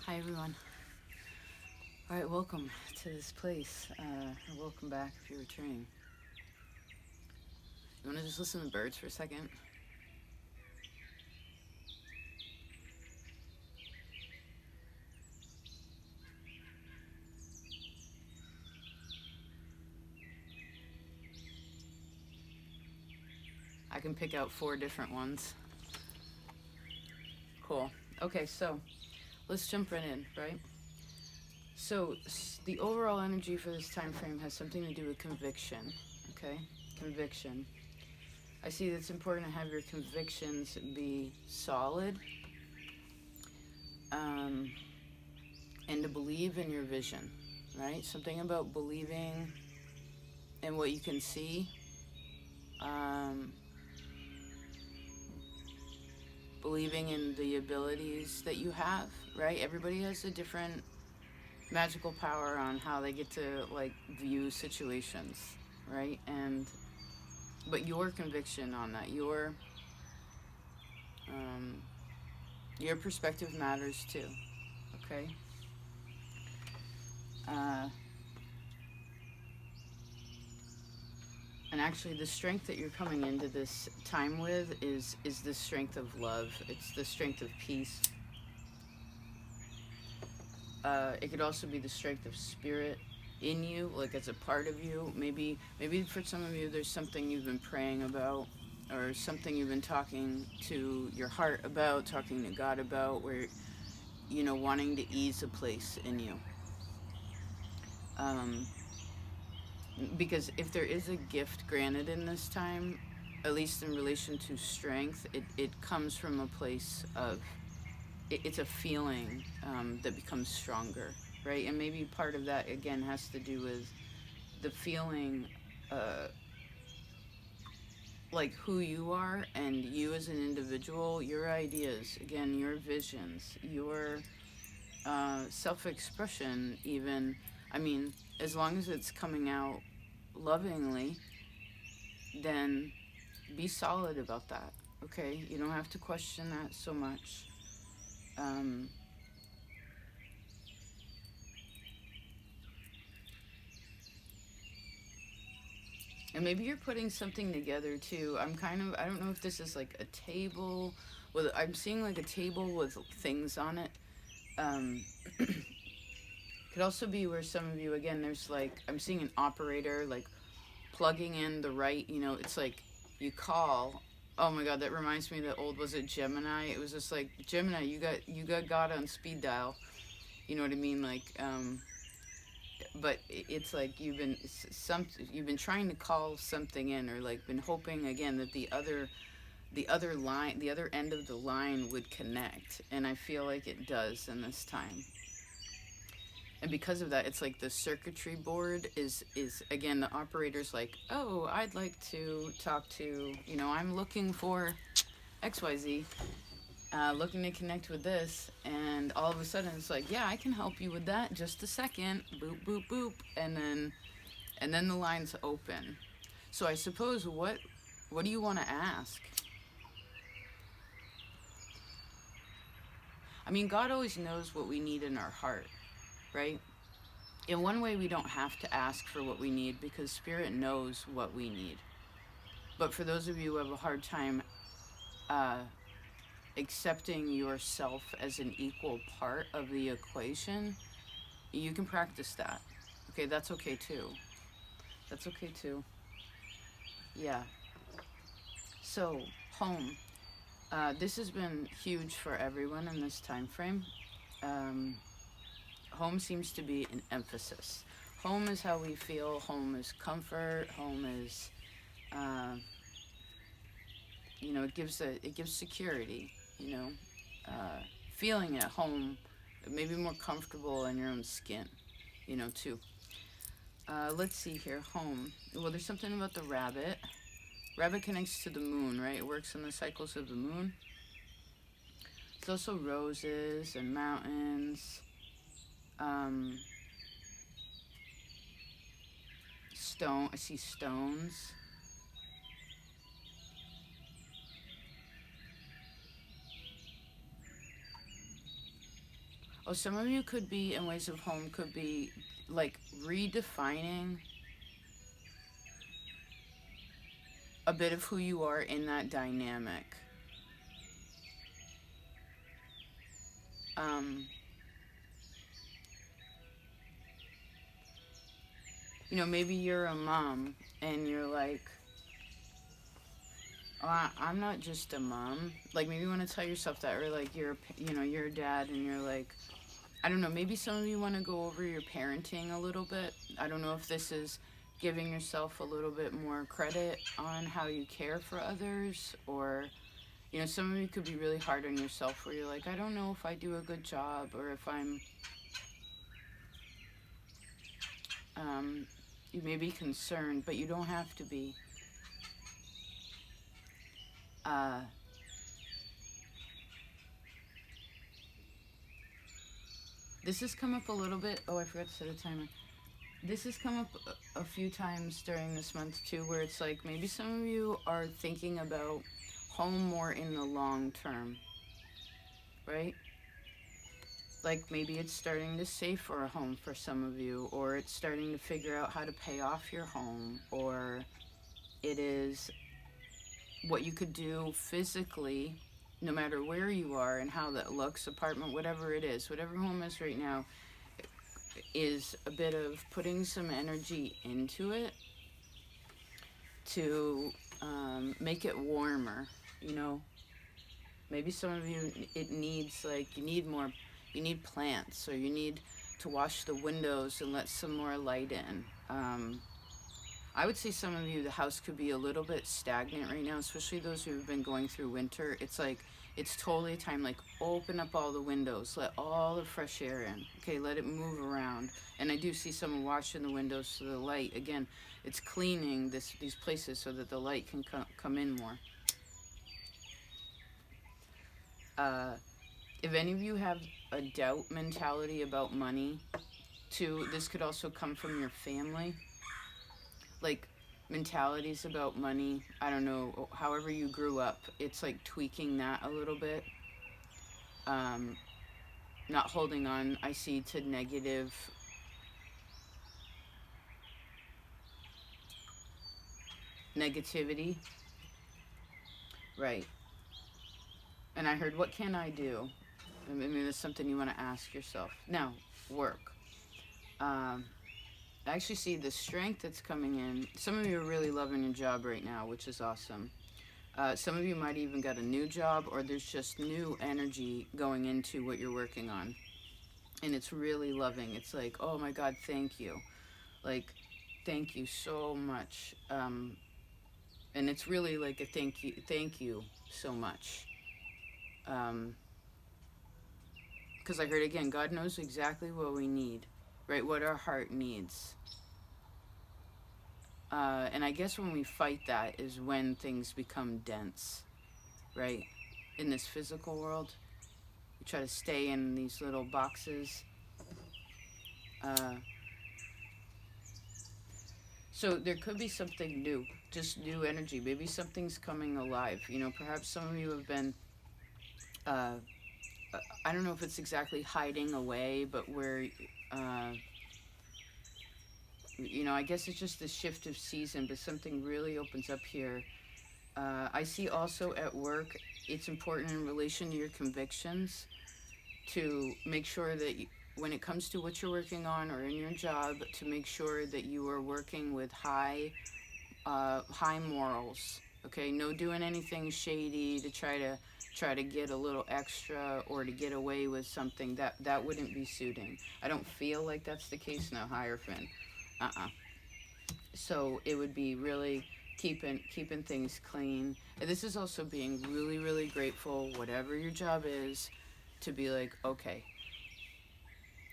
Hi everyone. All right, welcome to this place. Or welcome back if you're returning. You want to just listen to the birds for a second? I can pick out 4 different ones. Cool. Okay, so let's jump right in, right? So the overall energy for this time frame has something to do with conviction. Okay, conviction. I see that it's important to have your convictions be solid, um, and to believe in your vision, right? Something about believing in what you can see, um, believing in the abilities that you have, right? Everybody has a different magical power on how they get to like view situations, right? And but your conviction on that, um, your perspective matters too. Okay. Uh, and actually, the strength that you're coming into this time with is the strength of love. It's the strength of peace. It could also be the strength of spirit in you, like as a part of you. Maybe for some of you, there's something you've been praying about, or something you've been talking to your heart about, talking to God about, where wanting to ease a place in you. Um, because if there is a gift granted in this time, at least in relation to strength, it comes from a place of it's a feeling that becomes stronger, right? And maybe part of that again has to do with the feeling, uh, like who you are and you as an individual, your ideas, again, your visions, your self-expression. Even, I mean, as long as it's coming out lovingly, then be solid about that. Okay, you don't have to question that so much. Um, And maybe you're putting something together too. I don't know if this is like a table with, I'm seeing like a table with things on it. Um, could also be where some of you, again, there's like, I'm seeing an operator like plugging in the right, it's like you call. Oh my God, that reminds me of the old, was it Gemini? It was just like, Gemini, you got God on speed dial. You know what I mean? Like, but it's like you've been trying to call something in, or like been hoping again that the other end of the line would connect, and I feel like it does in this time. And because of that, it's like the circuitry board is again, the operator's like, oh, I'd like to talk to, I'm looking for XYZ, looking to connect with this, and all of a sudden it's like, yeah, I can help you with that, just a second, boop boop boop, and then the line's open. So I suppose, what do you want to ask? I mean, God always knows what we need in our heart, right? In one way, we don't have to ask for what we need because Spirit knows what we need. But for those of you who have a hard time uh, accepting yourself as an equal part of the equation, you can practice that. Okay, that's okay too. That's okay too. Yeah. So, home. This has been huge for everyone in this time frame. Um, Home seems to be an emphasis. Home is how we feel. Home is comfort. Home is, uh, it gives security. You know, uh, feeling at home, maybe more comfortable in your own skin. Too. Let's see here. Home. Well, there's something about the rabbit. Rabbit connects to the moon, right? It works in the cycles of the moon. There's also roses and mountains. Um, Stone. I see stones. Oh, some of you could be in ways of home, could be like redefining a bit of who you are in that dynamic. Um, Maybe you're a mom and you're like, oh, I'm not just a mom. Like maybe you want to tell yourself that, or like you're a dad and you're like, I don't know, maybe some of you want to go over your parenting a little bit. I don't know if this is giving yourself a little bit more credit on how you care for others, or, some of you could be really hard on yourself where you're like, I don't know if I do a good job, or if um, you may be concerned, but you don't have to be. Uh, this has come up a little bit. Oh, I forgot to set a timer. This has come up a few times during this month too, where it's like maybe some of you are thinking about home more in the long term, right? Like maybe it's starting to save for a home for some of you, or it's starting to figure out how to pay off your home, or it is what you could do physically, no matter where you are and how that looks, apartment, whatever it is, whatever home is right now, is a bit of putting some energy into it to make it warmer, you know. Maybe some of you, it needs, like, you need plants, or you need to wash the windows and let some more light in. I would say some of you, the house could be a little bit stagnant right now, especially those who have been going through winter. It's like, it's totally a time, like, open up all the windows, let all the fresh air in. Okay, let it move around. And I do see someone washing the windows so the light, again, it's cleaning these places so that the light can come in more. If any of you have a doubt mentality about money, too, this could also come from your family. Like, mentalities about money, I don't know, however you grew up, it's like tweaking that a little bit. Um, Not holding on, I see, to negativity. Right. And I heard, what can I do? I mean, that's something you want to ask yourself. Now, work. Um, I actually see the strength that's coming in. Some of you are really loving your job right now, which is awesome. Some of you might even got a new job, or there's just new energy going into what you're working on. And it's really loving. It's like, oh my God, thank you. Like, thank you so much. And it's really like a thank you so much. Because I heard again, God knows exactly what we need, right? What our heart needs. And I guess when we fight that is when things become dense, right? In this physical world, we try to stay in these little boxes. Uh, so there could be something new, just new energy. Maybe something's coming alive. Perhaps some of you have been, uh, I don't know if it's exactly hiding away, but where, I guess it's just the shift of season, but something really opens up here. I see also at work, it's important in relation to your convictions to make sure that when it comes to what you're working on or in your job, to make sure that you are working with high morals. Okay, no doing anything shady to try to get a little extra or to get away with something that wouldn't be suiting. I don't feel like that's the case now, Hierophant. So it would be really keeping things clean. And this is also being really, really grateful, whatever your job is, to be like, okay,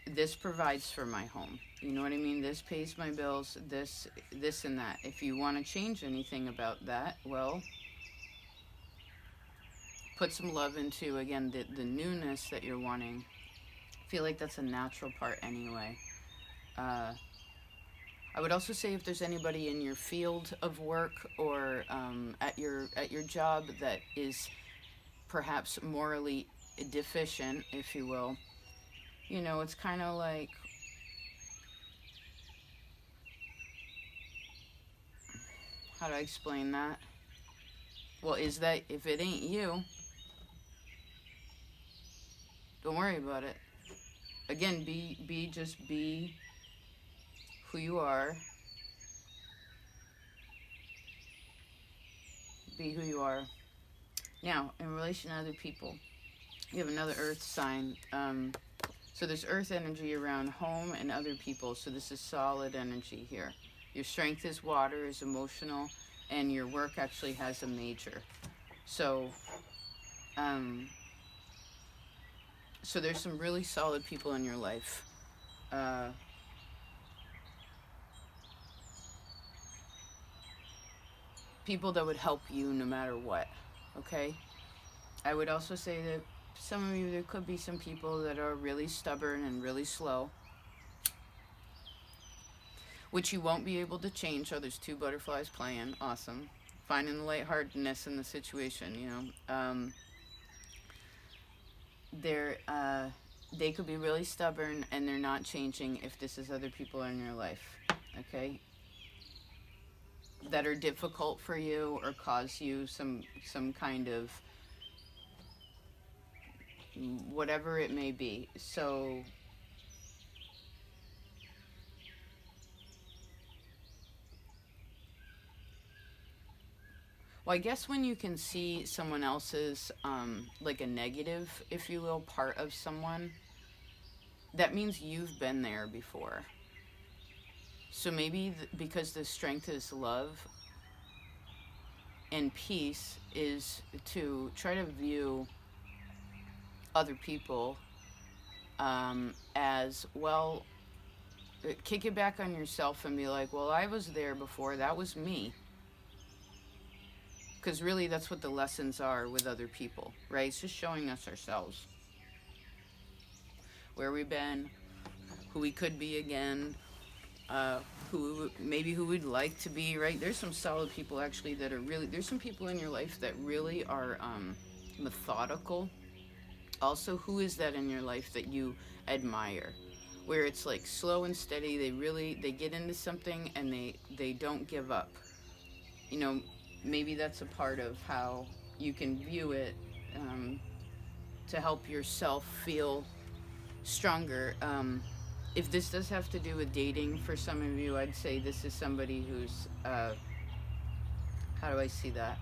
this provides for my home. You know what I mean? This pays my bills, this and that. If you want to change anything about that, well, put some love into, again, the newness that you're wanting. I feel like that's a natural part anyway. I would also say if there's anybody in your field of work or at your job that is perhaps morally deficient, if you will, It's kind of like, how do I explain that? Well, is that if it ain't you, don't worry about it. Again, be who you are. Be who you are. Now, in relation to other people, you have another earth sign. So there's earth energy around home and other people. So this is solid energy here. Your strength is water, is emotional, and your work actually has a major. So, um, so there's some really solid people in your life. Uh, People that would help you no matter what. Okay. I would also say that some of you, there could be some people that are really stubborn and really slow, which you won't be able to change. Oh, there's two butterflies playing. Awesome. Finding the lightheartedness in the situation. They're, they could be really stubborn and they're not changing if this is other people in your life. Okay? That are difficult for you or cause you some kind of whatever it may be. So, well, I guess when you can see someone else's, like a negative, if you will, part of someone, that means you've been there before. So maybe because the strength is love and peace, is to try to view other people, as well, kick it back on yourself and be like, well, I was there before, that was me. Because really, that's what the lessons are with other people, right? It's just showing us ourselves, where we've been, who we could be again, who we'd like to be, right? There's some solid people actually that are really, there's some people in your life that really are, methodical. Also, who is that in your life that you admire? Where it's like slow and steady, they get into something and they don't give up. You know, maybe that's a part of how you can view it, um, to help yourself feel stronger. If this does have to do with dating for some of you, I'd say this is somebody who's, how do I see that?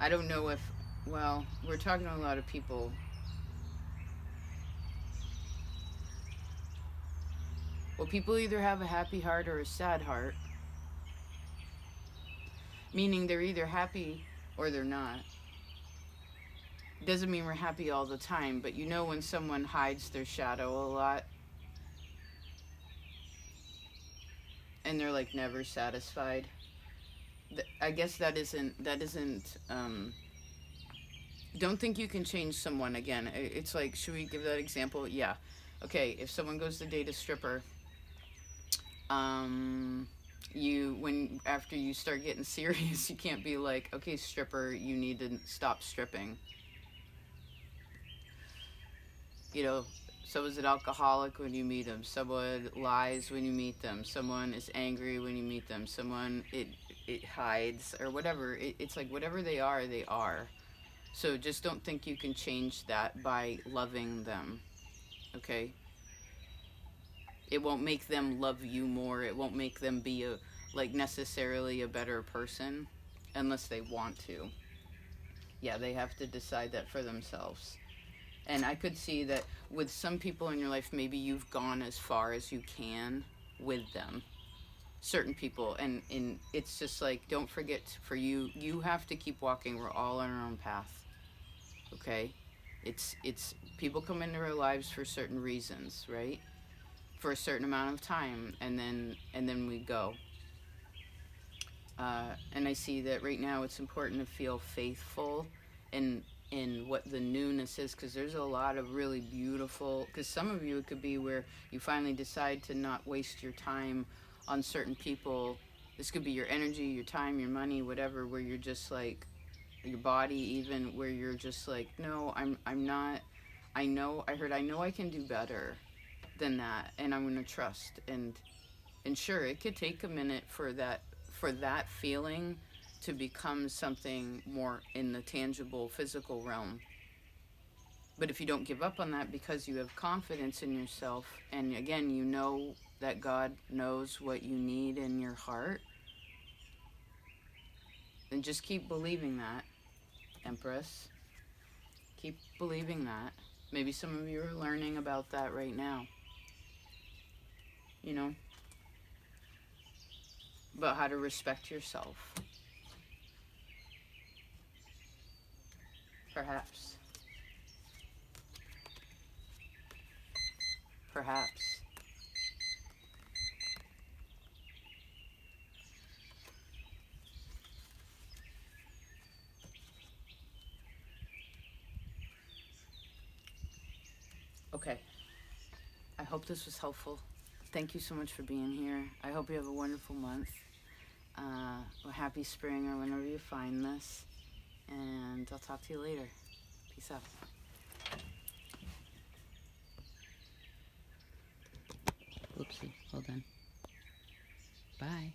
I don't know if, well, we're talking to a lot of people. Well, people either have a happy heart or a sad heart, meaning they're either happy or they're not. Doesn't mean we're happy all the time, but when someone hides their shadow a lot and they're like never satisfied. I guess don't think you can change someone again. It's like, should we give that example? Yeah. Okay, if someone goes to date a stripper, when after you start getting serious, you can't be like, okay, stripper, you need to stop stripping. You know, someone's an alcoholic when you meet them. Someone lies when you meet them. Someone is angry when you meet them. Someone, it hides or whatever. It's like whatever they are, they are. So just don't think you can change that by loving them. Okay? It won't make them love you more. It won't make them be necessarily a better person unless they want to. Yeah, they have to decide that for themselves. And I could see that with some people in your life, maybe you've gone as far as you can with them. Certain people, and it's just like, don't forget, for you have to keep walking. We're all on our own path. Okay? It's people come into our lives for certain reasons, right? For a certain amount of time, and then we go. And I see that right now it's important to feel faithful in what the newness is, because there's a lot of really beautiful, because some of you, it could be where you finally decide to not waste your time on certain people. This could be your energy, your time, your money, whatever, where you're just like, your body, even where you're just like, no, I'm not. I know I can do better than that, and I'm going to trust. And sure, it could take a minute for that feeling to become something more in the tangible physical realm. But if you don't give up on that because you have confidence in yourself, and again, you know that God knows what you need in your heart, then just keep believing that, Empress. Keep believing that. Maybe some of you are learning about that right now, you know, about how to respect yourself. Perhaps. Perhaps. Okay. I hope this was helpful. Thank you so much for being here. I hope you have a wonderful month. A happy spring or whenever you find this. And I'll talk to you later. Peace out. Oopsie. Hold on. Bye.